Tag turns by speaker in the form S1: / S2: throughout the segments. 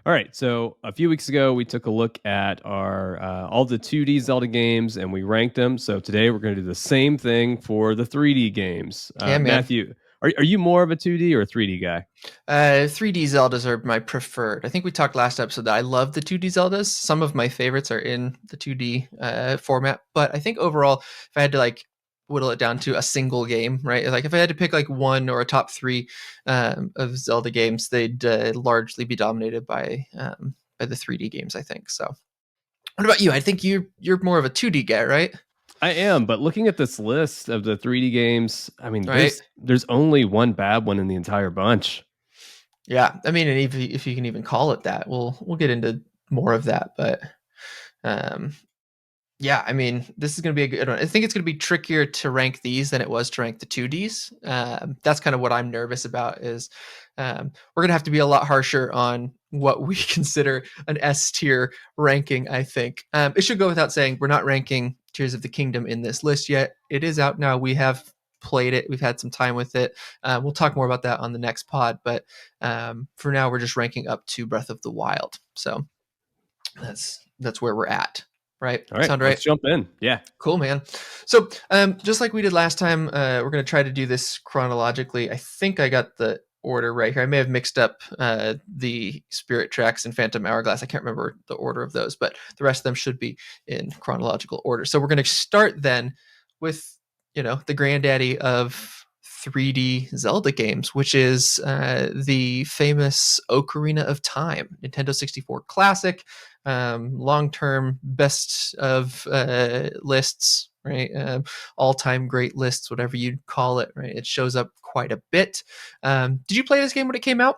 S1: All right, so a few weeks ago, we took a look at our all the 2D Zelda games and we ranked them. So today we're going to do the same thing for the 3D games.
S2: Yeah, man.
S1: Matthew, are you more of a 2D or a 3D guy?
S2: 3D Zeldas are my preferred. I think we talked last episode that I love the 2D Zeldas. Some of my favorites are in the 2D format, but I think overall, if I had to like whittle it down to a single game, right? Like if I had to pick like one or a top three of Zelda games, they'd largely be dominated by the 3D games. I think so. What about you? I think you're more of a 2D guy, right?
S1: I am, but looking at this list of the 3D games, I mean,
S2: Right.
S1: there's only one bad one in the entire bunch.
S2: Yeah. I mean, and if you can even call it that, we'll get into more of that, but um, yeah, I mean, this is going to be a good one. I think it's going to be trickier to rank these than it was to rank the 2Ds. That's kind of what I'm nervous about is we're going to have to be a lot harsher on what we consider an S tier ranking, I think. It should go without saying, we're not ranking Tears of the Kingdom in this list yet. It is out now. We have played it. We've had some time with it. We'll talk more about that on the next pod. But for now, we're just ranking up to Breath of the Wild. So that's where we're at. Right?
S1: All right,
S2: Sound
S1: let's
S2: right?
S1: jump in. Yeah.
S2: Cool, man. So, just like we did last time, we're going to try to do this chronologically. I think I got the order right here. I may have mixed up the Spirit Tracks and Phantom Hourglass. I can't remember the order of those, but the rest of them should be in chronological order. So, we're going to start then with, the granddaddy of 3D Zelda games, which is the famous Ocarina of Time, Nintendo 64 classic, long-term best of lists, right? All-time great lists, whatever you'd call it, right? It shows up quite a bit. Did you play this game when it came out?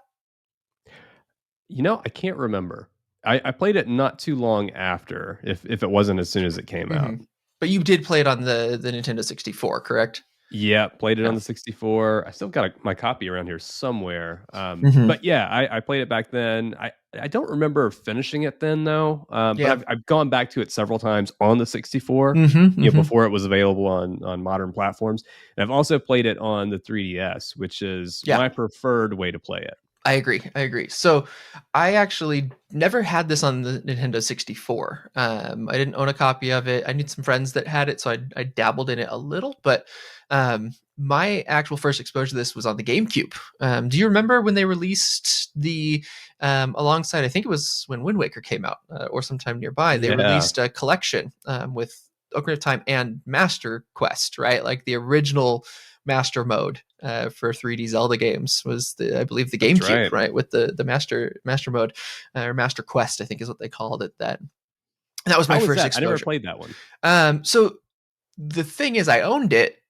S1: I can't remember. I played it not too long after, if it wasn't as soon as it came
S2: Mm-hmm.
S1: out.
S2: But you did play it on the Nintendo 64, correct?
S1: Yeah, played it on
S2: Yeah.
S1: the 64. I still got my copy around here somewhere.
S2: Mm-hmm.
S1: But yeah, I played it back then. I don't remember finishing it then though. But
S2: Yeah.
S1: I've gone back to it several times on the 64.
S2: Mm-hmm. Mm-hmm.
S1: Before it was available on modern platforms. And I've also played it on the 3DS, which is
S2: Yeah.
S1: my preferred way to play it.
S2: I agree. I agree. So I actually never had this on the Nintendo 64. I didn't own a copy of it. I knew some friends that had it, so I dabbled in it a little. But my actual first exposure to this was on the GameCube. Do you remember when they released the alongside? I think it was when Wind Waker came out, or sometime nearby. They
S1: Yeah,
S2: released a collection with Ocarina of Time and Master Quest, right? Like the original Master Mode for 3D Zelda games was I believe the
S1: that's
S2: GameCube,
S1: right.
S2: right? With the Master Mode or Master Quest, I think is what they called it then. And that was my
S1: How was
S2: first
S1: that? I never
S2: exposure.
S1: played that one.
S2: So the thing is, I owned it,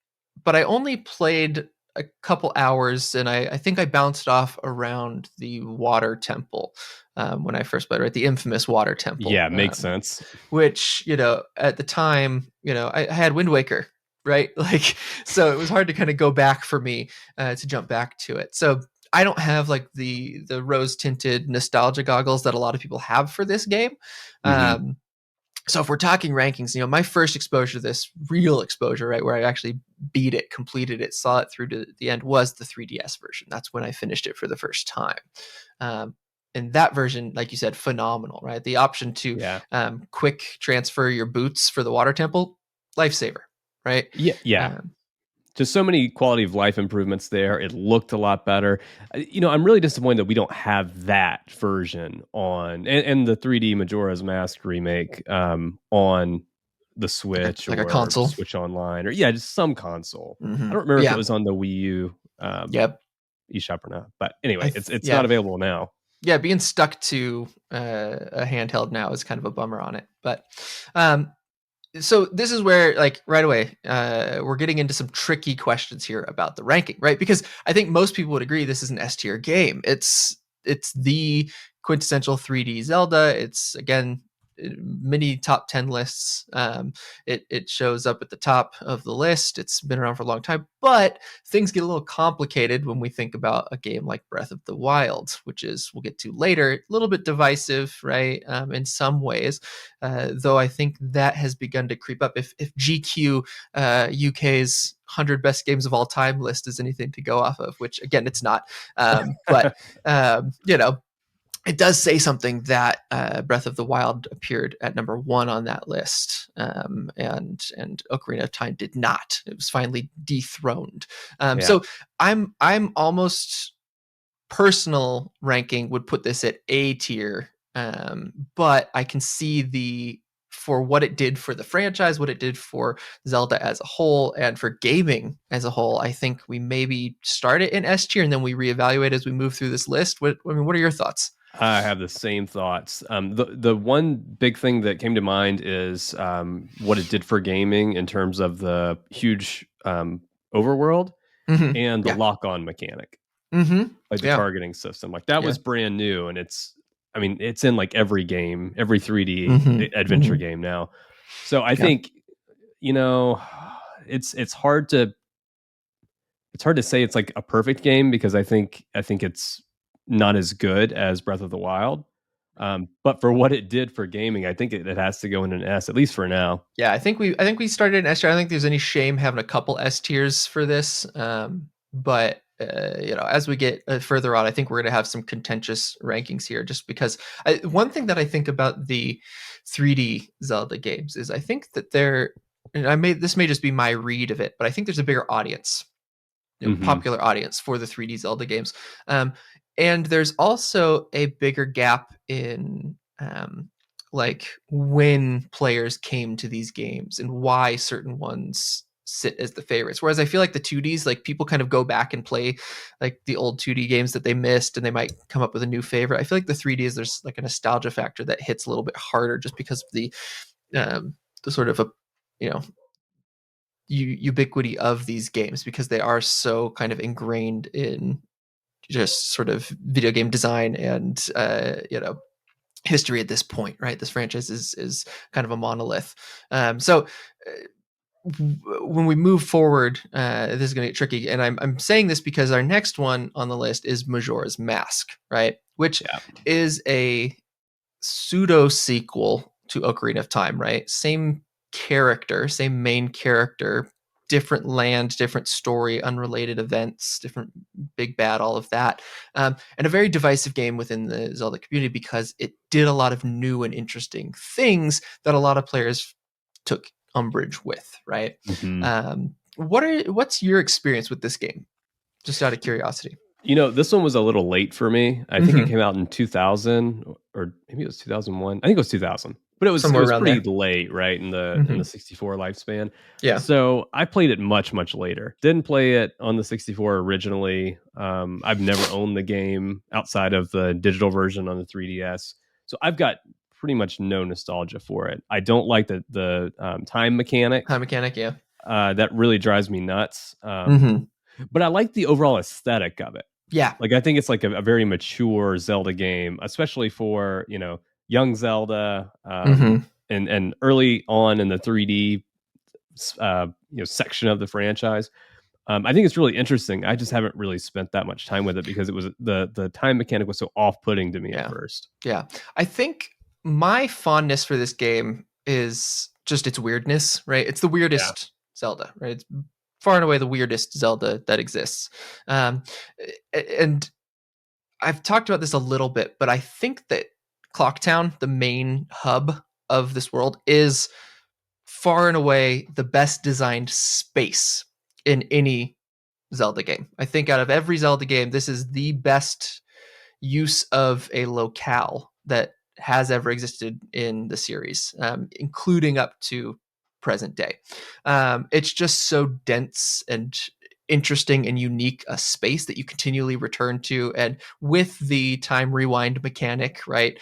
S2: but I only played a couple hours, and I think I bounced off around the Water Temple when I first played, right? The infamous Water Temple,
S1: Yeah, makes sense.
S2: which at the time, I had Wind Waker, right? Like, so it was hard to kind of go back for me to jump back to it. So I don't have like the rose tinted nostalgia goggles that a lot of people have for this game.
S1: Hmm.
S2: Um, so if we're talking rankings, my first exposure to this real exposure, right, where I actually beat it, completed it, saw it through to the end was the 3DS version. That's when I finished it for the first time. Um, and that version, like you said, phenomenal, right? The option to
S1: Yeah.
S2: quick transfer your boots for the water temple, lifesaver, right?
S1: Yeah, yeah.
S2: Um,
S1: Just so many quality of life improvements there. It looked a lot better. I'm really disappointed that we don't have that version and the 3D Majora's Mask remake on the Switch
S2: like a
S1: or
S2: console.
S1: Switch Online or yeah, just some console. I don't remember if it
S2: Yeah.
S1: was on the Wii U
S2: Yep.
S1: eShop or not. But anyway, it's not
S2: Yeah.
S1: available now.
S2: Yeah, being stuck to a handheld now is kind of a bummer on it. But um, so this is where, like, right away, we're getting into some tricky questions here about the ranking, right? Because I think most people would agree this is an S tier game. It's the quintessential 3D Zelda. It's again many top 10 lists. It shows up at the top of the list. It's been around for a long time, but things get a little complicated when we think about a game like Breath of the Wild, which is we'll get to later, a little bit divisive, right? In some ways, though I think that has begun to creep up. If GQ UK's 100 best games of all time list is anything to go off of, which again it's not, but um, you know it does say something that Breath of the Wild appeared at number one on that list, and Ocarina of Time did not. It was finally dethroned.
S1: Yeah.
S2: So I'm almost personal ranking would put this at A tier, but I can see the for what it did for the franchise, what it did for Zelda as a whole, and for gaming as a whole. I think we maybe start it in S tier and then we reevaluate as we move through this list. What are your thoughts?
S1: I have the same thoughts. The one big thing that came to mind is what it did for gaming in terms of the huge overworld
S2: Mm-hmm.
S1: and the
S2: Yeah.
S1: lock on mechanic,
S2: Mm-hmm.
S1: like the
S2: Yeah.
S1: targeting system. Like that
S2: Yeah.
S1: was brand new, and I mean, it's in like every game, every 3D
S2: Mm-hmm.
S1: adventure
S2: Mm-hmm.
S1: game now. So I
S2: Yeah.
S1: think, you know, it's hard to say it's like a perfect game because I think it's not as good as Breath of the Wild. But for what it did for gaming, I think it has to go in an S, at least for now.
S2: Yeah, I think we started in S tier. I don't think there's any shame having a couple S tiers for this. But as we get further on, I think we're going to have some contentious rankings here, just because one thing that I think about the 3D Zelda games is I think that and this may just be my read of it, but I think there's a bigger audience,
S1: Hmm.
S2: popular audience for the 3D Zelda games. Um, and there's also a bigger gap in like when players came to these games and why certain ones sit as the favorites. Whereas I feel like the 2Ds, like people kind of go back and play like the old 2D games that they missed and they might come up with a new favorite. I feel like the 3Ds, there's like a nostalgia factor that hits a little bit harder just because of the sort of a, you know, ubiquity of these games because they are so kind of ingrained in just sort of video game design and history at this point, right? This franchise is kind of a monolith. So when we move forward, this is going to get tricky, and I'm saying this because our next one on the list is Majora's Mask, right? Which
S1: Yeah.
S2: is a pseudo sequel to Ocarina of Time, right? Same character, same main character, different land, different story, unrelated events, different big bad, all of that. And a very divisive game within the Zelda community because it did a lot of new and interesting things that a lot of players took umbrage with, right?
S1: Hmm.
S2: What's your experience with this game? Just out of curiosity.
S1: This one was a little late for me. I think it
S2: Mm-hmm.
S1: came out in 2000 or maybe it was 2001. I think it was 2000. But it
S2: Somewhere
S1: was
S2: around
S1: pretty
S2: there.
S1: late, right, in the
S2: Mm-hmm.
S1: 64 lifespan.
S2: Yeah.
S1: So I played it much much later. Didn't play it on the 64 originally. I've never owned the game outside of the digital version on the 3DS. So I've got pretty much no nostalgia for it. I don't like the time
S2: High
S1: mechanic.
S2: mechanic, yeah.
S1: That really drives me nuts.
S2: Mm-hmm.
S1: But I like the overall aesthetic of it.
S2: Yeah.
S1: Like I think it's like a very mature Zelda game, especially for young Zelda,
S2: Mm-hmm.
S1: and early on in the 3D section of the franchise. I think it's really interesting. I just haven't really spent that much time with it because it was the time mechanic was so off putting to me at
S2: Yeah.
S1: first.
S2: Yeah. I think my fondness for this game is just its weirdness, right? It's the
S1: Yeah,
S2: weirdest Zelda, right? It's far and away the weirdest Zelda that exists. Um, and I've talked about this a little bit, but I think that Clocktown, the main hub of this world, is far and away the best designed space in any Zelda game. I think out of every Zelda game, this is the best use of a locale that has ever existed in the series, including up to present day. It's just so dense and interesting and unique a space that you continually return to. And with the time rewind mechanic, right?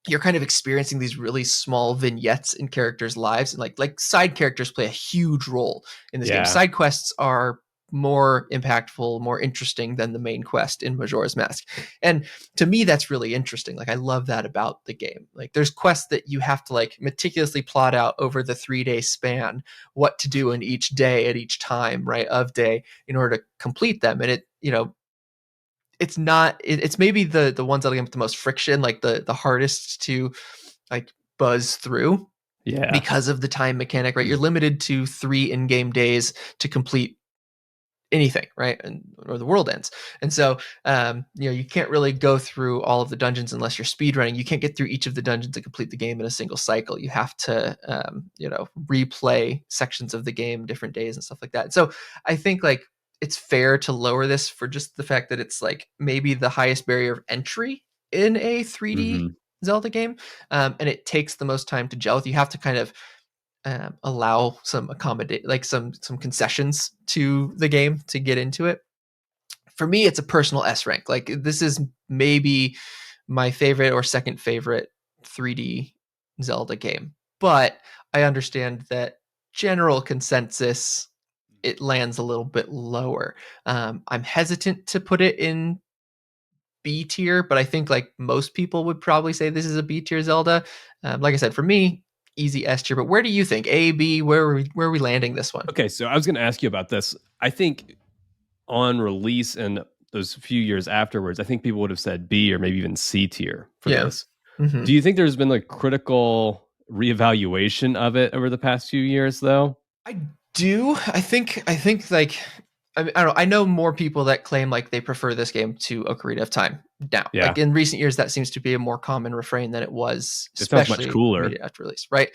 S2: You're kind of experiencing these really small vignettes in characters' lives, and like side characters play a huge role in this game.
S1: yeah,
S2: Side quests are more impactful, more interesting than the main quest in Majora's Mask. And to me that's really interesting. Like I love that about the game. Like there's quests that you have to like meticulously plot out over the 3-day span what to do in each day at each time, right, of day in order to complete them. And it's not it's maybe the ones that get the most friction, like the hardest to like buzz through
S1: yeah.
S2: because of the time mechanic, right? You're limited to 3 in-game days to complete anything, right? Or the world ends. And so, you can't really go through all of the dungeons unless you're speedrunning. You can't get through each of the dungeons to complete the game in a single cycle. You have to, replay sections of the game different days and stuff like that. So I think like it's fair to lower this for just the fact that it's like maybe the highest barrier of entry in a 3D
S1: Hmm.
S2: Zelda game, and it takes the most time to gel with. You have to kind of allow some accommodate like some concessions to the game to get into it. For me, it's a personal S rank. Like this is maybe my favorite or second favorite 3D Zelda game, but I understand that general consensus it lands a little bit lower. I'm hesitant to put it in B tier, but I think like most people would probably say this is a B tier Zelda. Like I said, for me, easy S tier. But where do you think A, B? Where are we landing this one?
S1: Okay, so I was going to ask you about this. I think on release and those few years afterwards, I think people would have said B or maybe even C tier for
S2: Yeah.
S1: this.
S2: Hmm.
S1: Do you think there's been like critical reevaluation of it over the past few years, though?
S2: I do. I think like I mean, I don't know. I know more people that claim like they prefer this game to Ocarina of Time now.
S1: Yeah,
S2: Like in recent years, that seems to be a more common refrain than it was,
S1: it sounds much
S2: especially
S1: cooler.
S2: immediately after release. Right.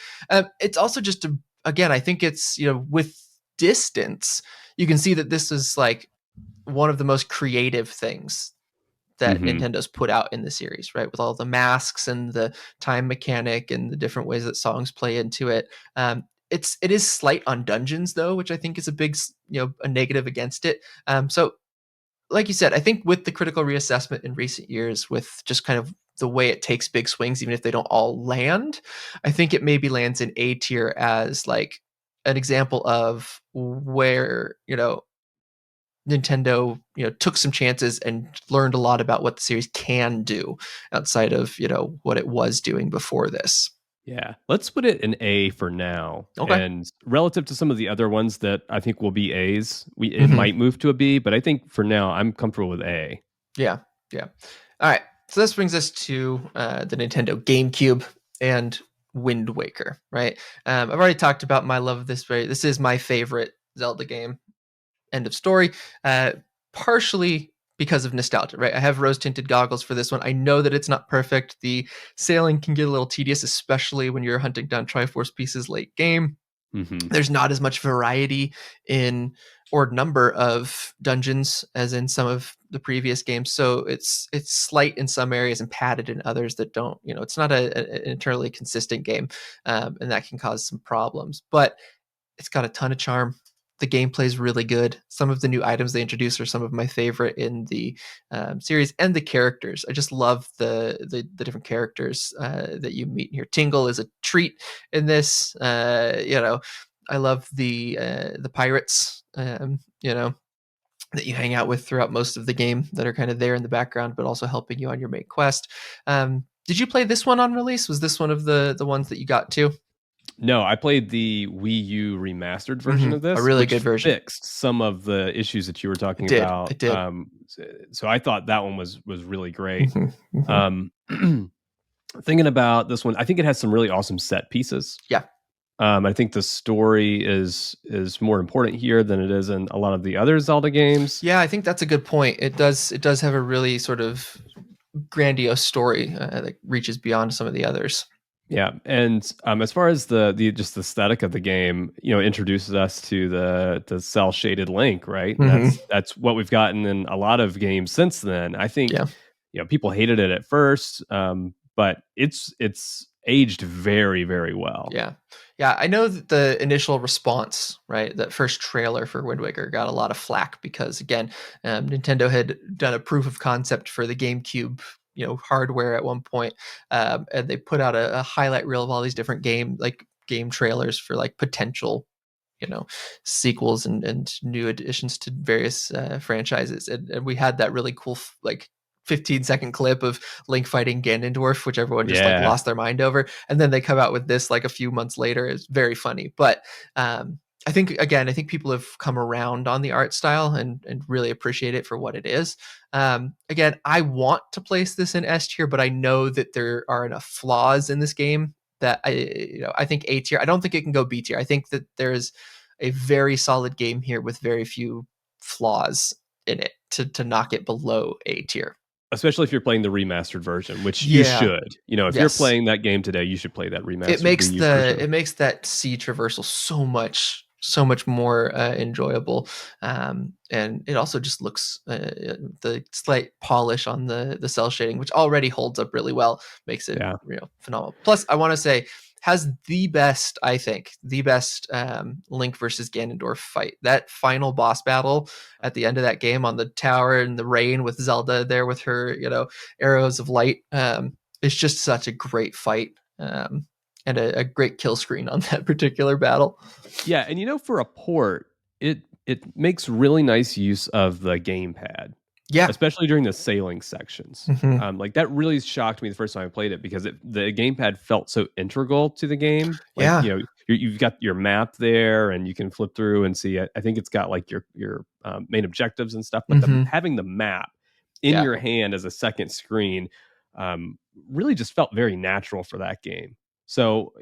S2: It's also just again, I think it's with distance, you can see that this is like one of the most creative things that
S1: Hmm.
S2: Nintendo's put out in the series, right? With all the masks and the time mechanic and the different ways that songs play into it. It is slight on dungeons though, which I think is a big a negative against it. So like you said, I think with the critical reassessment in recent years, with just kind of the way it takes big swings, even if they don't all land, I think it maybe lands in A tier as like an example of where Nintendo, took some chances and learned a lot about what the series can do outside of, what it was doing before this.
S1: Yeah, let's put it in A for now.
S2: Okay.
S1: And relative to some of the other ones that I think will be A's, it
S2: Hmm.
S1: might move to a B, but I think for now I'm comfortable with A.
S2: Yeah. Yeah. All right. So this brings us to the Nintendo GameCube and Wind Waker, right? I've already talked about my love of this. This is my favorite Zelda game. End of story. Partially because of nostalgia, right? I have rose tinted goggles for this one. I know that it's not perfect. The sailing can get a little tedious, especially when you're hunting down Triforce pieces late game.
S1: Hmm.
S2: There's not as much variety in or number of dungeons as in some of the previous games, so it's slight in some areas and padded in others that don't. It's not an entirely consistent game, and that can cause some problems. But it's got a ton of charm. The gameplay is really good. Some of the new items they introduce are some of my favorite in the series, and the characters. I just love the different characters that you meet here. Tingle is a treat in this. I love the pirates. That you hang out with throughout most of the game that are kind of there in the background, but also helping you on your main quest. Did you play this one on release? Was this one of the ones that you got too?
S1: No, I played the Wii U remastered version of
S2: A
S1: this,
S2: really
S1: which
S2: good version.
S1: fixed some of the issues that you were
S2: It
S1: talking
S2: did.
S1: about.
S2: It did.
S1: So I thought that one was really great.
S2: Hmm. Hmm.
S1: Um, thinking about this one, I think it has some really awesome set pieces.
S2: Yeah.
S1: I think the story is more important here than it is in a lot of the other Zelda games.
S2: Yeah, I think that's a good point. It does have a really sort of grandiose story that reaches beyond some of the others.
S1: Yeah, and as far as the just the aesthetic of the game, introduces us to the cell shaded Link, right? And
S2: Hmm.
S1: that's what we've gotten in a lot of games since then. I think
S2: Yeah.
S1: people hated it at first, but it's aged very very well.
S2: Yeah. Yeah. I know that the initial response, right, that first trailer for Wind Waker got a lot of flack because, again, Nintendo had done a proof of concept for the GameCube, hardware at one point, and they put out a highlight reel of all these different game trailers for like potential you know sequels and new additions to various franchises, and we had that really cool like 15-second clip of Link fighting Ganondorf, which everyone just like
S1: Yeah,
S2: lost their mind over, and then they come out with this like a few months later. It's very funny, but I think people have come around on the art style and really appreciate it for what it is. Again, I want to place this in S tier, but I know that there are enough flaws in this game that I think A tier. I don't think it can go B tier. I think that there's a very solid game here with very few flaws in it to knock it below A tier.
S1: Especially if you're playing the remastered version, which you
S2: Yeah.
S1: should. You know, if you're
S2: Yes.
S1: playing that game today, you should play that remastered Wii U version.
S2: It makes that sea traversal so much more enjoyable, and it also just looks the slight polish on the cell shading, which already holds up really well, makes it
S1: Yeah.
S2: phenomenal. Plus, I want to say has the best, I think, the best Link versus Ganondorf fight. That final boss battle at the end of that game on the tower in the rain with Zelda there with her, arrows of light. It's just such a great fight. And a great kill screen on that particular battle.
S1: Yeah, and for a port, it makes really nice use of the gamepad,
S2: Yeah.
S1: especially during the sailing sections.
S2: Mm-hmm.
S1: Like that really shocked me the first time I played it because the gamepad felt so integral to the game. Like
S2: Yeah.
S1: you've got your map there, and you can flip through and see. I think it's got like your main objectives and stuff. But
S2: Mm-hmm.
S1: having the map in
S2: Yeah.
S1: your hand as a second screen really just felt very natural for that game. So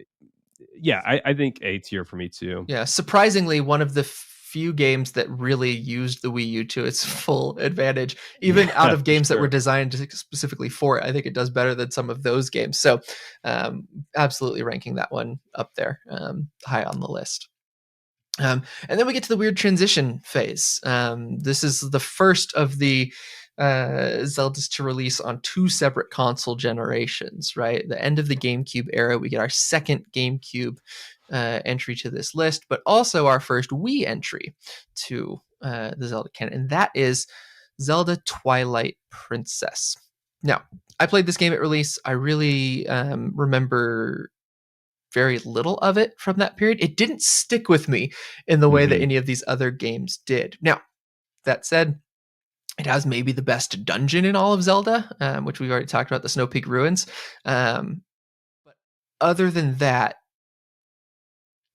S1: yeah, I think A tier for me too.
S2: Yeah. Surprisingly, one of the few games that really used the Wii U to its full advantage, even out
S1: Yeah,
S2: of
S1: for
S2: games that were
S1: sure.
S2: designed specifically for it. I think it does better than some of those games. So, absolutely ranking that one up there, high on the list. And then we get to the weird transition phase. This is the first of the Zeldas to release on two separate console generations, right? The end of the GameCube era, we get our second GameCube entry to this list, but also our first Wii entry to the Zelda canon, and that is Zelda Twilight Princess. Now, I played this game at release. I really remember very little of it from that period. It didn't stick with me in the way that
S1: Mhm.
S2: any of these other games did. Now, that said, it has maybe the best dungeon in all of Zelda, which we've already talked about, the Snow Peak Ruins. But other than that,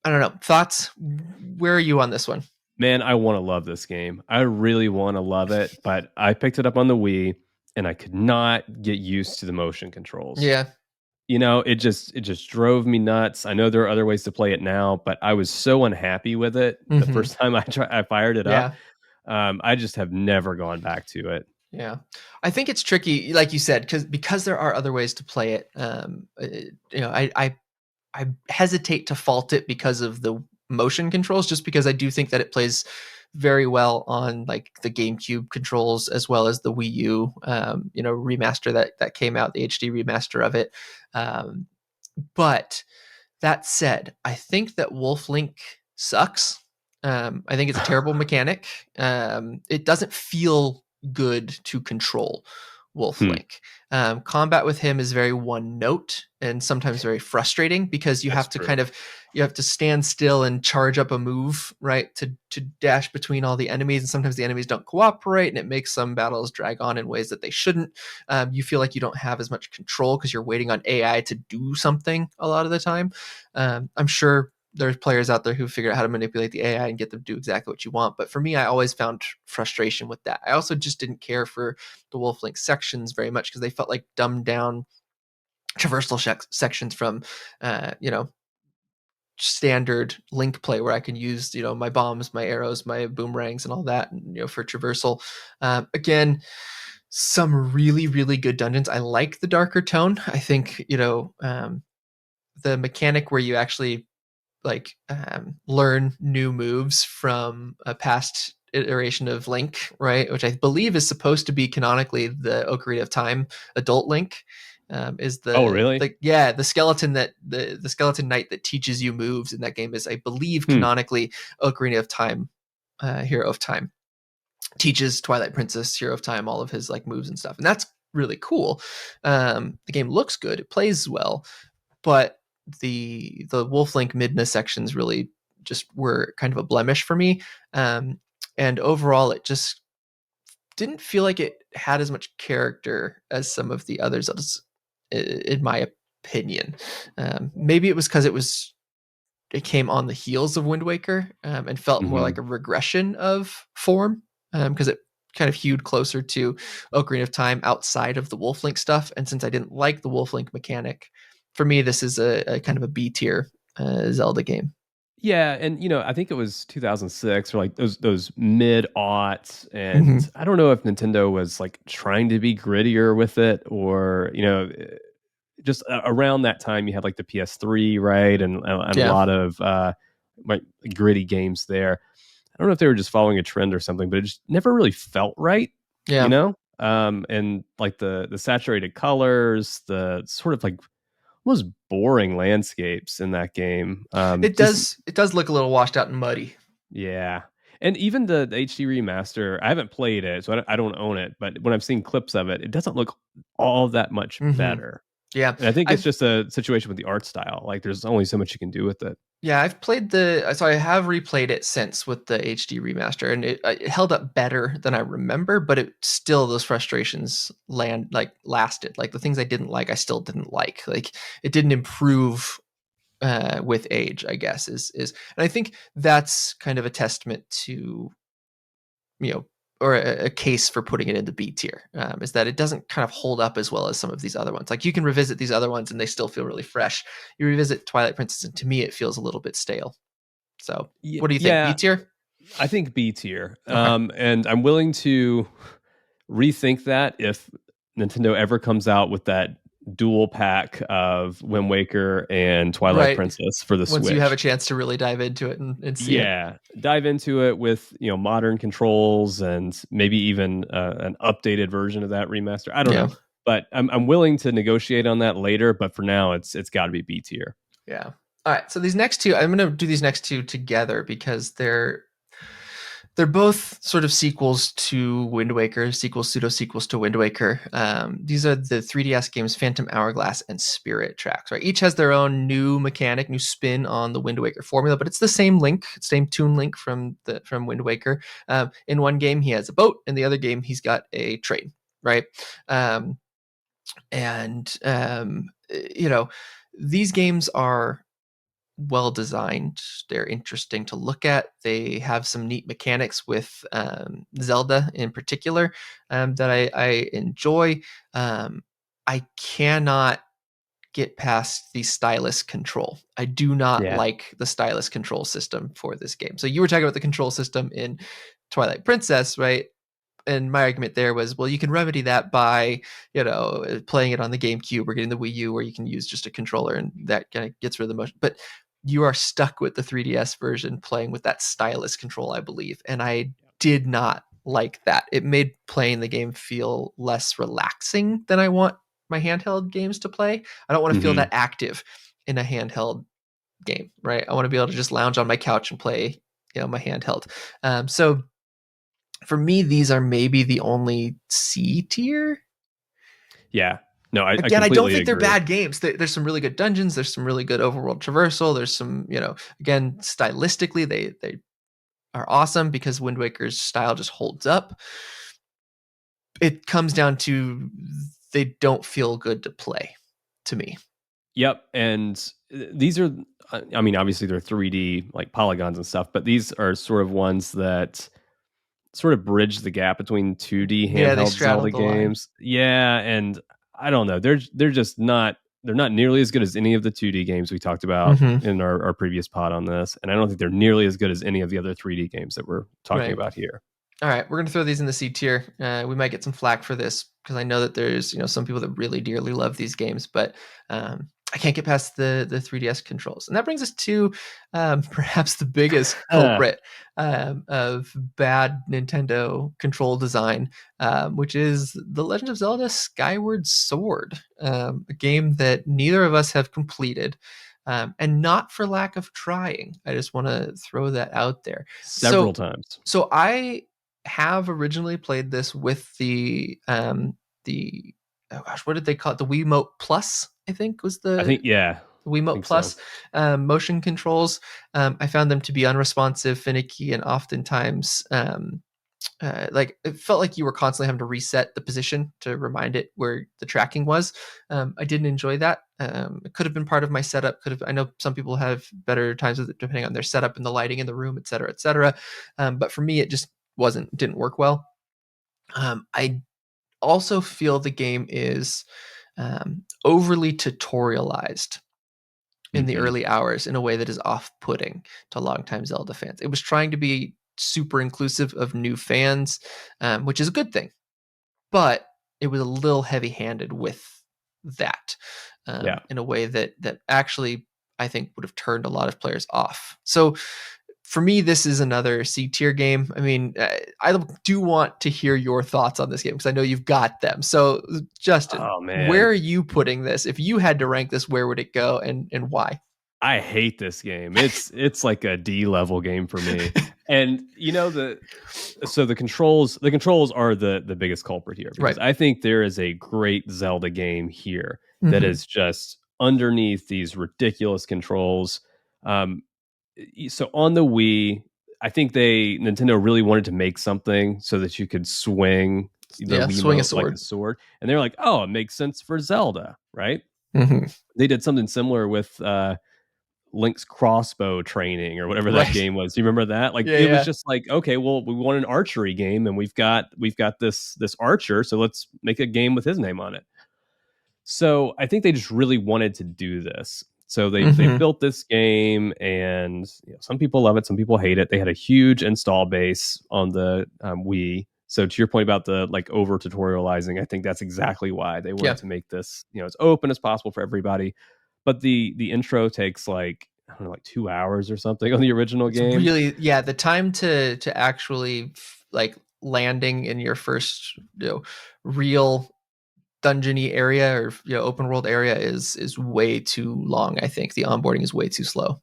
S2: I don't know. Thoughts? Where are you on this one?
S1: Man, I wanna love this game. I really wanna love it, but I picked it up on the Wii, and I could not get used to the motion controls.
S2: Yeah.
S1: It just drove me nuts. I know there are other ways to play it now, but I was so unhappy with it the
S2: Hmm.
S1: first time I fired it up.
S2: Yeah.
S1: I just have never gone back to it.
S2: Yeah, I think it's tricky, like you said, because there are other ways to play it. I hesitate to fault it because of the motion controls, just because I do think that it plays very well on like the GameCube controls as well as the Wii U, remaster that came out, the HD remaster of it. But that said, I think that Wolf Link sucks. I think it's a terrible mechanic. It doesn't feel good to control Wolf
S1: Hmm,
S2: Link. Combat with him is very one note and sometimes very frustrating because
S1: that's true.
S2: you have to stand still and charge up a move, right, to dash between all the enemies, and sometimes the enemies don't cooperate, and it makes some battles drag on in ways that they shouldn't. You feel like you don't have as much control because you're waiting on AI to do something a lot of the time. I'm sure there's players out there who figure out how to manipulate the AI and get them to do exactly what you want. But for me, I always found frustration with that. I also just didn't care for the Wolf Link sections very much because they felt like dumbed down traversal sections from, standard Link play where I can use, my bombs, my arrows, my boomerangs, and all that, for traversal. Again, some really, really good dungeons. I like the darker tone. I think, the mechanic where you actually learn new moves from a past iteration of Link, right? Which I believe is supposed to be canonically the Ocarina of Time adult Link. Is
S1: Oh, really?
S2: the skeleton the skeleton knight that teaches you moves in that game is, I believe,
S1: Hmm.
S2: canonically Ocarina of Time, Hero of Time, teaches Twilight Princess, Hero of Time, all of his like moves and stuff, and that's really cool. The game looks good, it plays well, but the Wolf Link Midna sections really just were kind of a blemish for me. And overall, it just didn't feel like it had as much character as some of the others, in my opinion. Maybe it was because it came on the heels of Wind Waker, and felt more like
S1: Mhm.
S2: a regression of form, because it kind of hewed closer to Ocarina of Time outside of the Wolf Link stuff. And since I didn't like the Wolf Link mechanic, for me, this is a kind of a B tier Zelda game.
S1: Yeah, and I think it was 2006 or like those mid aughts, and
S2: Hmm.
S1: I don't know if Nintendo was like trying to be grittier with it, or just around that time you had like the PS3, right, and a
S2: Yeah,
S1: lot of like gritty games there. I don't know if they were just following a trend or something, but it just never really felt right, you
S2: yeah.
S1: know. And like the saturated colors, the sort of like almost boring landscapes in that game. Just
S2: It does look a little washed out and muddy.
S1: yeah. And even the HD remaster, I haven't played it, so I don't own it. But when I've seen clips of it, it doesn't look all that much
S2: Hmm.
S1: better.
S2: Yeah,
S1: And I think it's
S2: I've
S1: just a situation with the art style. Like, there's only so much you can do with it.
S2: yeah, I've played so I have replayed it since with the HD remaster, and it held up better than I remember, but it still those frustrations lasted. Like the things I didn't like, I still didn't like. Like it didn't improve with age, I guess and I think that's kind of a testament to you know or a case for putting it into B tier, is that it doesn't kind of hold up as well as some of these other ones. Like you can revisit these other ones and they still feel really fresh. You revisit Twilight Princess, and to me, it feels a little bit stale. So, what do you think? B
S1: Yeah,
S2: tier?
S1: I think B tier.
S2: Okay.
S1: And I'm willing to rethink that if Nintendo ever comes out with that dual pack of Wind Waker and Twilight
S2: Right.
S1: Princess for the
S2: Once you have a
S1: Switch.
S2: chance to really dive into it and see it.
S1: Yeah, dive into it with modern controls and maybe even an updated version of that remaster. I don't
S2: Yeah.
S1: know, but I'm willing to negotiate on that later. But for now, it's got to be B tier.
S2: Yeah. All right. So these next two, I'm going to do these next two together because they're both sort of sequels to Wind Waker, sequels, pseudo sequels to Wind Waker. These are the 3DS games Phantom Hourglass and Spirit Tracks. Right, each has their own new mechanic, new spin on the Wind Waker formula, but it's the same link, same Toon Link from Wind Waker. In one game, he has a boat; in the other game, he's got a train. Right, um, and these games are well designed. They're interesting to look at. They have some neat mechanics with Zelda in particular, that I enjoy. I cannot get past the stylus control. I do not
S1: Yeah.
S2: like the stylus control system for this game. So you were talking about the control system in Twilight Princess, right? And my argument there was, well, you can remedy that by, playing it on the GameCube or getting the Wii U where you can use just a controller and that kind of gets rid of the motion. But you are stuck with the 3DS version playing with that stylus control, I believe. And I did not like that. It made playing the game feel less relaxing than I want my handheld games to play. I don't want to feel that
S1: Hmm.
S2: active in a handheld game, right? I want to be able to just lounge on my couch and play, my handheld. So for me, these are maybe the only C tier.
S1: Yeah. No, I
S2: Again, I don't
S1: completely
S2: think they're
S1: agree.
S2: bad games. There's some really good dungeons. There's some really good overworld traversal. There's some, again, stylistically, they are awesome because Wind Waker's style just holds up. It comes down to they don't feel good to play to me.
S1: Yep. And these are, I mean, obviously they're 3D like polygons and stuff, but these are sort of ones that sort of bridge the gap between 2D
S2: Yeah, they
S1: handheld
S2: straddled
S1: Zelda
S2: the line.
S1: games. Yeah, and I don't know. They're just not they're not nearly as good as any of the 2D games we talked about
S2: Hmm.
S1: in our previous pod on this, and I don't think they're nearly as good as any of the other 3D games that we're talking
S2: Right.
S1: about here.
S2: All right, we're gonna throw these in the C tier. We might get some flack for this because I know that there's some people that really dearly love these games, but I can't get past the 3DS controls, and that brings us to perhaps the biggest
S1: Huh.
S2: culprit of bad Nintendo control design, which is The Legend of Zelda: Skyward Sword, a game that neither of us have completed. And not for lack of trying. I just want to throw that out there.
S1: Several
S2: So,
S1: times.
S2: so I have originally played this with the oh gosh, what did they call it? The Wiimote Plus, I think was
S1: I think yeah,
S2: the
S1: I
S2: Wiimote
S1: think so.
S2: Plus motion controls. I found them to be unresponsive, finicky, and oftentimes like it felt like you were constantly having to reset the position to remind it where the tracking was. I didn't enjoy that. It could have been part of my setup. Could have. I know some people have better times with it depending on their setup and the lighting in the room, et cetera, et cetera. But for me, it just didn't work well. I also feel the game is overly tutorialized. in the
S1: Mhm.
S2: early hours in a way that is off-putting to longtime Zelda fans. It was trying to be super inclusive of new fans, which is a good thing, but it was a little heavy-handed with that,
S1: Yeah.
S2: in a way that actually I think would have turned a lot of players off. So for me, this is another C tier game. I mean, I do want to hear your thoughts on this game because I know you've got them. So, Justin,
S1: Oh,
S2: where
S1: man.
S2: are you putting this? If you had to rank this, where would it go and why?
S1: I hate this game. It's like a D level game for me. And the controls are the biggest culprit here because
S2: Right.
S1: I think there is a great Zelda game here that
S2: Hmm.
S1: is just underneath these ridiculous controls. Um, so on the Wii, I think Nintendo really wanted to make something so that you could swing the
S2: Yeah, swing a
S1: Wiimote like a
S2: sword.
S1: sword, and they're like, "Oh, it makes sense for Zelda, right?"
S2: Hmm.
S1: They did something similar with Link's crossbow training or whatever that
S2: Right.
S1: game was. Do you remember that? Like
S2: Yeah,
S1: it was
S2: yeah.
S1: just like, okay, well, we want an archery game and we've got this archer, so let's make a game with his name on it. So I think they just really wanted to do this. So they
S2: Hmm.
S1: built this game, and some people love it, some people hate it. They had a huge install base on the Wii. So to your point about the like over tutorializing, I think that's exactly why they wanted
S2: Yeah.
S1: to make this as open as possible for everybody. But the intro takes like I don't know, like 2 hours or something on the original
S2: It's
S1: game.
S2: really, yeah, the time to actually like landing in your first, real dungeony area or open world area is way too long. I think the onboarding is way too slow.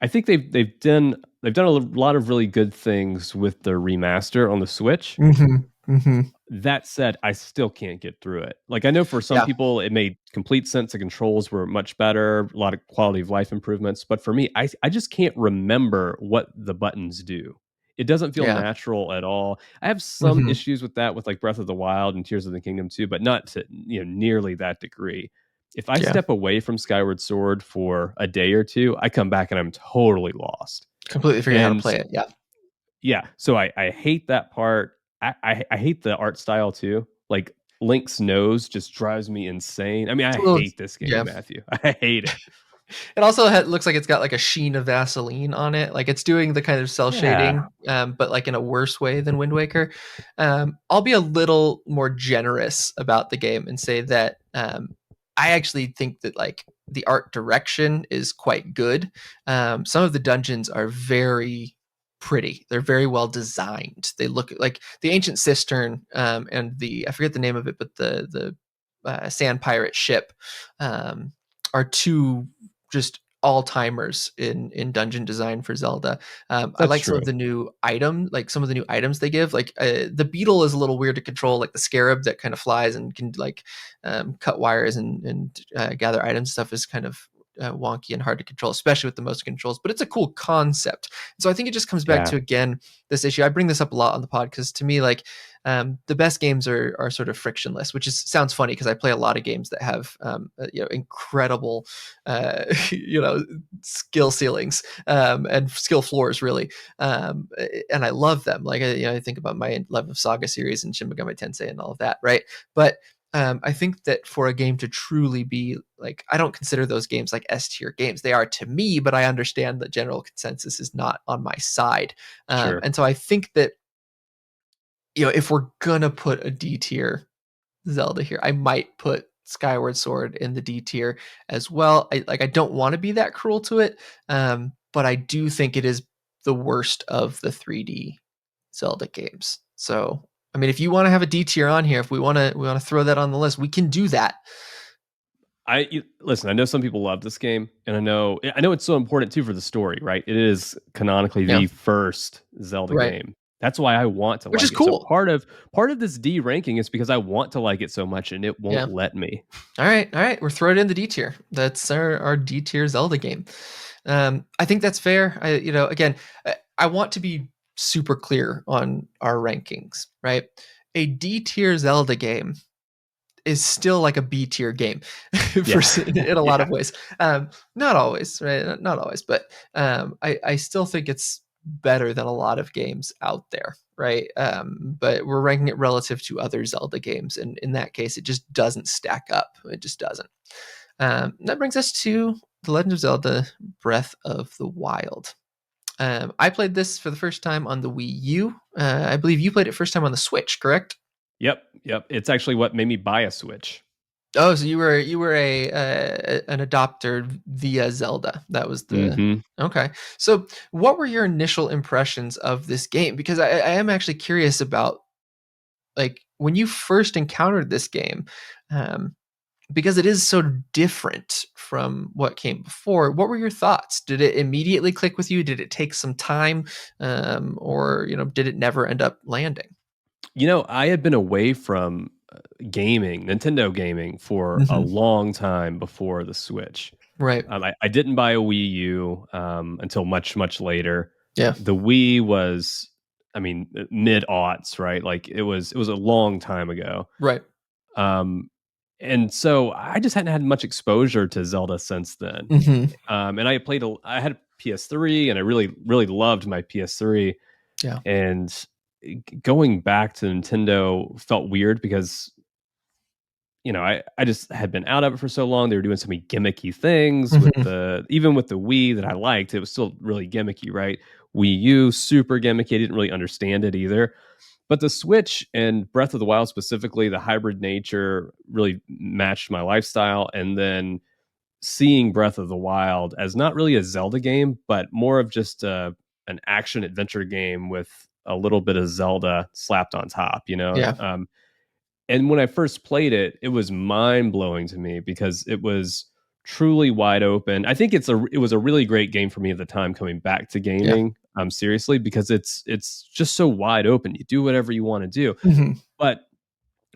S1: I think they've done a lot of really good things with the remaster on the Switch.
S2: Mhm, mhm.
S1: That said, I still can't get through it. Like I know for some
S2: Yeah,
S1: people it made complete sense. The controls were much better, a lot of quality of life improvements. But for me, I just can't remember what the buttons do. It doesn't feel
S2: yeah.
S1: natural at all. I have some
S2: Mhm.
S1: issues with that with like Breath of the Wild and Tears of the Kingdom too, but not to nearly that degree. If I
S2: Yeah,
S1: step away from Skyward Sword for a day or two, I come back and I'm totally lost.
S2: completely forget how to
S1: And
S2: play it, yeah.
S1: yeah, so I hate that part. I hate the art style too. Like Link's nose just drives me insane. I mean, I
S2: It's a little,
S1: hate this game,
S2: yeah.
S1: Matthew. I hate it.
S2: It also looks like it's got like a sheen of Vaseline on it. Like it's doing the kind of cell
S1: Yeah,
S2: shading, but like in a worse way than Wind Waker. I'll be a little more generous about the game and say that I actually think that like the art direction is quite good. Some of the dungeons are very pretty. They're very well designed. They look like the ancient cistern, and the I forget the name of it, but the sand pirate ship, are two just all timers in dungeon design for Zelda. I
S1: that's
S2: like some of
S1: true.
S2: the new some of the new items they give. Like the beetle is a little weird to control, like the scarab that kind of flies and can like cut wires and gather items. And stuff is kind of wonky and hard to control, especially with the motion controls. But it's a cool concept. So I think it just comes back
S1: Yeah,
S2: to again this issue. I bring this up a lot on the pod because to me, like the best games are sort of frictionless, which is sounds funny because I play a lot of games that have incredible uh, skill ceilings and skill floors really, and I love them. Like I think about my Love of Saga series and Shin Megami Tensei and all of that, right? But I think that for a game to truly be like, I don't consider those games like S tier games. They are to me, but I understand the general consensus is not on my side,
S1: sure.
S2: and so I think that if we're gonna put a D tier Zelda here, I might put Skyward Sword in the D tier as well. I don't want to be that cruel to it, but I do think it is the worst of the 3D Zelda games. So, I mean, if you want to have a D tier on here, if we want to throw that on the list, we can do that.
S1: Listen. I know some people love this game, and I know it's so important too for the story, right? It is canonically
S2: Yeah,
S1: the first Zelda
S2: right.
S1: game. That's why I want to
S2: Which is
S1: like it. So
S2: cool.
S1: part of this D ranking is because I want to like it so much, and it won't
S2: Yeah.
S1: let me.
S2: All right. We're throwing it in the D tier. That's our D tier Zelda game. I think that's fair. Again, I want to be super clear on our rankings, right? A D tier Zelda game is still like a B tier game for
S1: Yeah,
S2: in a lot
S1: yeah.
S2: of ways. Not always, right? Not always, but I still think it's better than a lot of games out there, right? But we're ranking it relative to other Zelda games, and in that case, it just doesn't stack up. It just doesn't. That brings us to The Legend of Zelda: Breath of the Wild. I played this for the first time on the Wii U. I believe you played it first time on the Switch, correct?
S1: Yep, yep. It's actually what made me buy a Switch.
S2: Oh, so you were an adopter via Zelda. That was the
S1: Hmm.
S2: okay. So, what were your initial impressions of this game? Because I am actually curious about like when you first encountered this game, um, because it is so different from what came before. What were your thoughts? Did it immediately click with you? Did it take some time, or did it never end up landing?
S1: I had been away from gaming, Nintendo gaming, for a
S2: Hmm.
S1: long time before the Switch.
S2: Right.
S1: I didn't buy a Wii U until much, much later.
S2: Yeah.
S1: The Wii was, I mean, mid aughts, right? Like it was a long time ago.
S2: Right.
S1: Um, and so I just hadn't had much exposure to Zelda since then.
S2: Hmm.
S1: And I had a PS3, and I really, really loved my PS3.
S2: Yeah.
S1: And going back to Nintendo felt weird because I just had been out of it for so long. They were doing so many gimmicky things with
S2: Hmm.
S1: even with the Wii that I liked, it was still really gimmicky, right? Wii U, super gimmicky. I didn't really understand it either. But the Switch and Breath of the Wild specifically, the hybrid nature really matched my lifestyle. And then seeing Breath of the Wild as not really a Zelda game, but more of just an action adventure game with a little bit of Zelda slapped on top,
S2: Yeah.
S1: and when I first played it, it was mind blowing to me because it was truly wide open. I think it was a really great game for me at the time coming back to
S2: Yeah.
S1: gaming. Seriously, because it's just so wide open. You do whatever you want to do.
S2: Hmm.
S1: But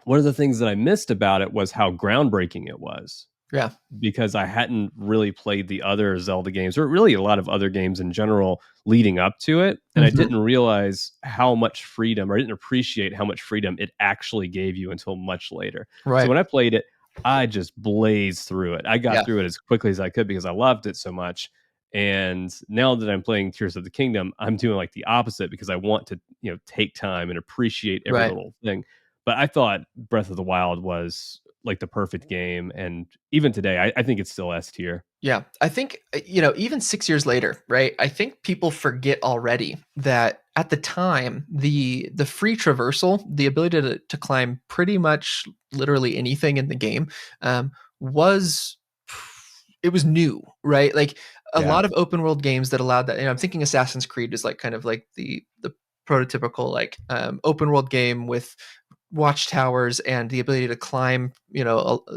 S1: one of the things that I missed about it was how groundbreaking it was,
S2: Yeah.
S1: because I hadn't really played the other Zelda games, or really a lot of other games in general leading up to it. And I
S2: Hmm.
S1: didn't realize how much freedom, or I didn't appreciate how much freedom it actually gave you until much later. So
S2: Right.
S1: when I played it, I just blazed through it. I got
S2: Yeah.
S1: through it as quickly as I could because I loved it so much. And now that I'm playing Tears of the Kingdom, I'm doing like the opposite because I want to, take time and appreciate every
S2: Right.
S1: little thing. But I thought Breath of the Wild was like the perfect game, and even today, I think it's still S tier.
S2: Yeah, I think even 6 years later, right? I think people forget already that at the time, the free traversal, the ability to climb pretty much literally anything in the game, was it was new, right? Like a
S1: Yeah.
S2: lot of open world games that allowed that. I'm thinking Assassin's Creed is like kind of like the prototypical like open world game with watchtowers and the ability to climb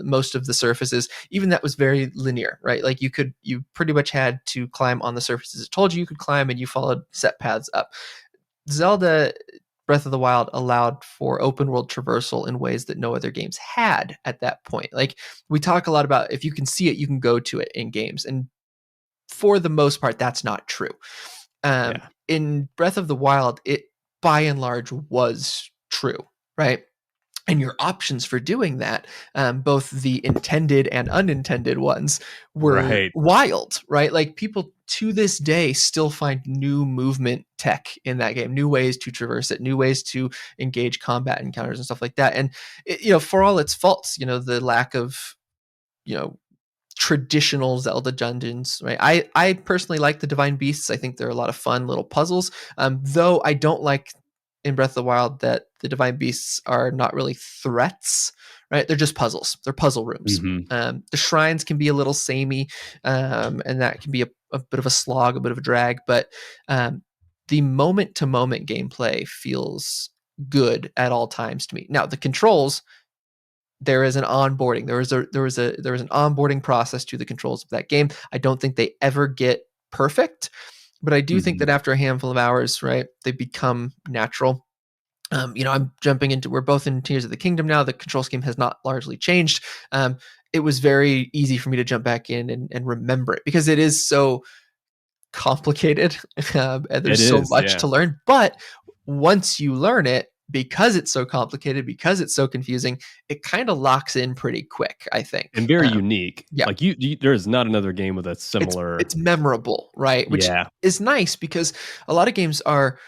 S2: most of the surfaces. Even that was very linear, right? Like you pretty much had to climb on the surfaces it told you you could climb, and you followed set paths up. Zelda Breath of the Wild allowed for open world traversal in ways that no other games had at that point. Like we talk a lot about if you can see it, you can go to it in games. And for the most part, that's not true.
S1: Yeah.
S2: In Breath of the Wild, it by and large was true, right? And your options for doing that, both the intended and unintended ones, were
S1: Right.
S2: wild, right? Like people to this day still find new movement tech in that game, new ways to traverse it, new ways to engage combat encounters and stuff like that. And for all its faults, the lack of you know traditional Zelda dungeons, right? I personally like the Divine Beasts. I think they're a lot of fun little puzzles. Though I don't like in Breath of the Wild that the Divine Beasts are not really threats, right? They're just puzzles. They're puzzle rooms.
S1: Mhm.
S2: The shrines can be a little samey, and that can be a bit of a slog, a bit of a drag. But the moment to moment gameplay feels good at all times to me. Now the controls, there is an onboarding. There was an onboarding process to the controls of that game. I don't think they ever get perfect, but I do think
S1: Mhm.
S2: that after a handful of hours, right, they become natural. I'm jumping into. We're both in Tears of the Kingdom now. The control scheme has not largely changed. It was very easy for me to jump back in and remember it because it is so complicated, and
S1: It
S2: there's so
S1: is,
S2: much
S1: yeah.
S2: to learn. But once you learn it, because it's so complicated, because it's so confusing, it kind of locks in pretty quick, I think.
S1: And very unique.
S2: Yeah,
S1: Like there's not another game with a
S2: it's
S1: similar.
S2: it's memorable, right? Which
S1: Yeah.
S2: is nice because a lot of games are.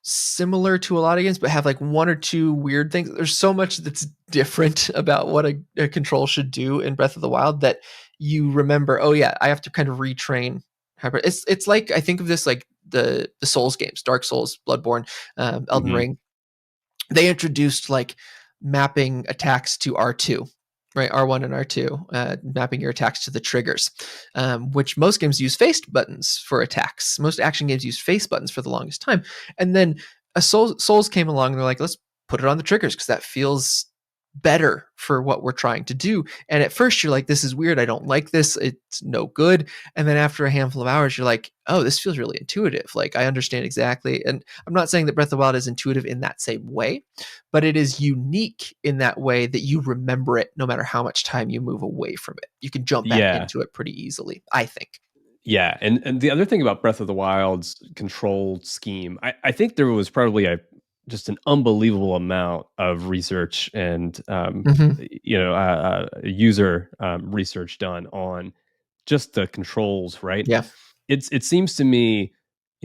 S2: similar to a lot of games, but have like one or two weird things. There's so much that's different about what a control should do in Breath of the Wild that you remember. Oh yeah, I have to kind of retrain. It's like, I think of this like the Souls games, Dark Souls, Bloodborne, Elden
S1: Hmm.
S2: Ring. They introduced like mapping attacks to R2, right? R1 and R2, mapping your attacks to the triggers, which most games use face buttons for attacks. Most action games use face buttons for the longest time. And then Souls came along and they're like, let's put it on the triggers because that feels better for what we're trying to do. And at first you're like, this is weird. I don't like this. It's no good. And then after a handful of hours, you're like, oh, this feels really intuitive. Like I understand exactly. And I'm not saying that Breath of the Wild is intuitive in that same way, but it is unique in that way that you remember it no matter how much time you move away from it. You can jump back
S1: Yeah.
S2: into it pretty easily, I think.
S1: Yeah, and the other thing about Breath of the Wild's control scheme, I think there was probably a just an unbelievable amount of research and
S2: Hmm.
S1: user research done on just the controls, right?
S2: Yeah.
S1: It seems to me,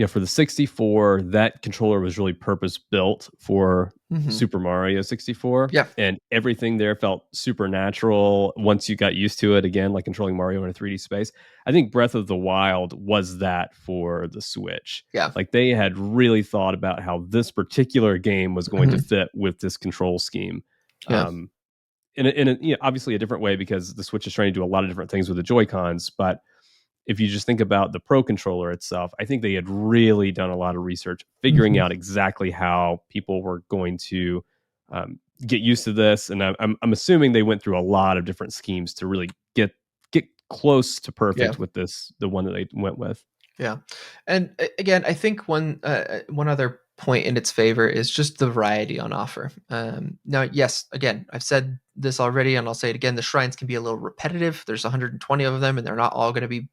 S1: for the 64, that controller was really purpose built for
S2: Hmm.
S1: Super Mario 64,
S2: Yeah.
S1: and everything there felt supernatural once you got used to it again, like controlling Mario in a 3D space. I think Breath of the Wild was that for the Switch.
S2: Yeah.
S1: Like they had really thought about how this particular game was going to
S2: Hmm.
S1: fit with this control scheme.
S2: Yeah.
S1: Um, obviously a different way because the Switch is trying to do a lot of different things with the Joy Cons, but if you just think about the Pro controller itself, I think they had really done a lot of research, figuring
S2: Hmm.
S1: out exactly how people were going to get used to this. And I'm assuming they went through a lot of different schemes to really get close to
S2: Yeah.
S1: perfect with the one that they went with.
S2: Yeah, and again, I think one other point in its favor is just the variety on offer. Now, yes, again, I've said this already, and I'll say it again: the shrines can be a little repetitive. There's 120 of them, and they're not all going to be,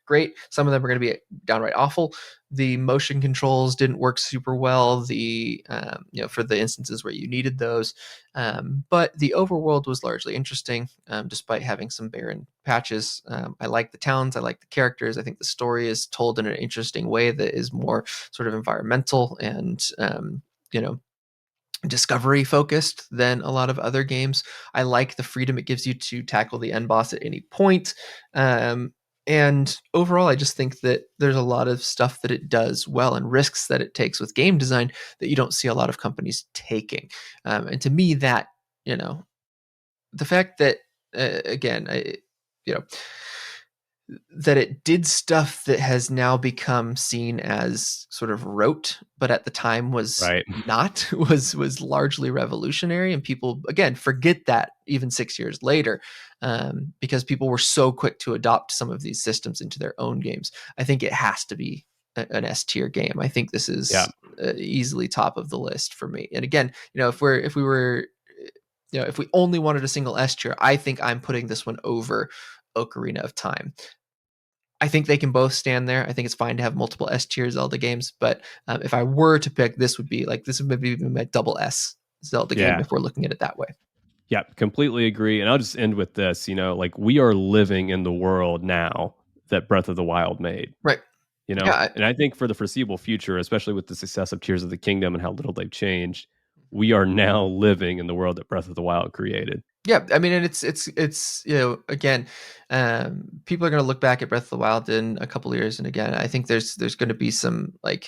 S2: great. Some of them are going to be downright awful. The motion controls didn't work super well. For the instances where you needed those, but the overworld was largely interesting, despite having some barren patches. I like the towns, I like the characters. I think the story is told in an interesting way that is more sort of environmental and you know discovery focused than a lot of other games. I like the freedom it gives you to tackle the end boss at any point. And overall, I just think that there's a lot of stuff that it does well and risks that it takes with game design that you don't see a lot of companies taking. And to me, that, you know, the fact that, again, you know, that it did stuff that has now become seen as sort of rote, but at the time was
S1: Right.
S2: not, was largely revolutionary, and people again forget that even 6 years later, because people were so quick to adopt some of these systems into their own games. I think it has to be an S tier game. I think this
S1: Yeah.
S2: is easily top of the list for me. And again, if we were if we only wanted a single S tier, I think I'm putting this one over Ocarina of Time. I think they can both stand there. I think it's fine to have multiple S tier Zelda games, but if I were to pick, this would maybe be my double S Zelda game
S1: Yeah.
S2: if we're looking at it that way.
S1: Yeah. Completely agree. And I'll just end with this, like we are living in the world now that Breath of the Wild made.
S2: Right. Yeah.
S1: And I think for the foreseeable future, especially with the success of Tears of the Kingdom and how little they've changed, we are now living in the world that Breath of the Wild created.
S2: Yeah. I mean, and it's again, people are going to look back at Breath of the Wild in a couple of years, and again, I think there's going to be some like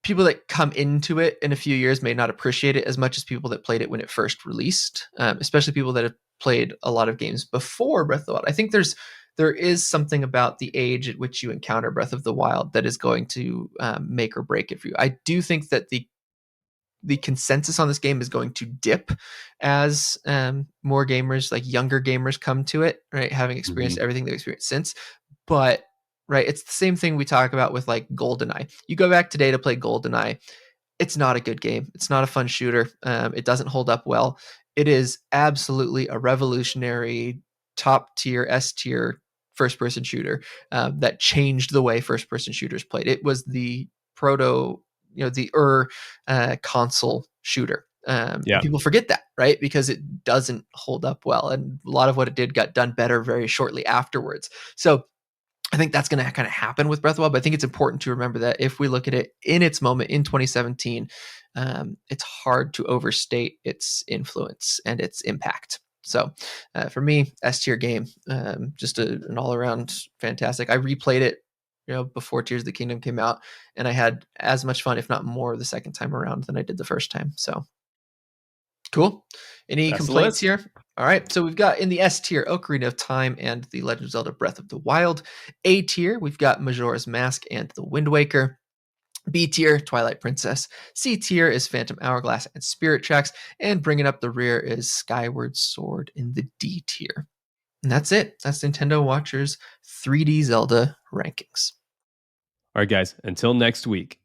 S2: people that come into it in a few years may not appreciate it as much as people that played it when it first released, especially people that have played a lot of games before Breath of the Wild. I think there is something about the age at which you encounter Breath of the Wild that is going to make or break it for you. I do think that the consensus on this game is going to dip as more gamers, like younger gamers, come to it, right? Having experienced
S1: Hmm.
S2: everything they've experienced since. But right, it's the same thing we talk about with like GoldenEye. You go back today to play GoldenEye, it's not a good game. It's not a fun shooter. It doesn't hold up well. It is absolutely a revolutionary, top tier, S tier first person shooter that changed the way first person shooters played. It was the proto, console shooter. And
S1: Yeah.
S2: people forget that, right? Because it doesn't hold up well. And a lot of what it did got done better very shortly afterwards. So I think that's going to kind of happen with Breath of the Wild. But I think it's important to remember that if we look at it in its moment in 2017, it's hard to overstate its influence and its impact. So for me, S tier game, just an all around fantastic. I replayed it, before Tears of the Kingdom came out, and I had as much fun, if not more, the second time around than I did the first time. So cool. Any
S1: That's the
S2: complaints
S1: list.
S2: here? All right. So we've got in the S tier Ocarina of Time and The Legend of Zelda Breath of the Wild. A tier, we've got Majora's Mask and The Wind Waker. B tier, Twilight Princess. C tier is Phantom Hourglass and Spirit Tracks. And bringing up the rear is Skyward Sword in the D tier. And that's it. That's Nintendo Watcher's 3D Zelda rankings.
S1: All right, guys, until next week.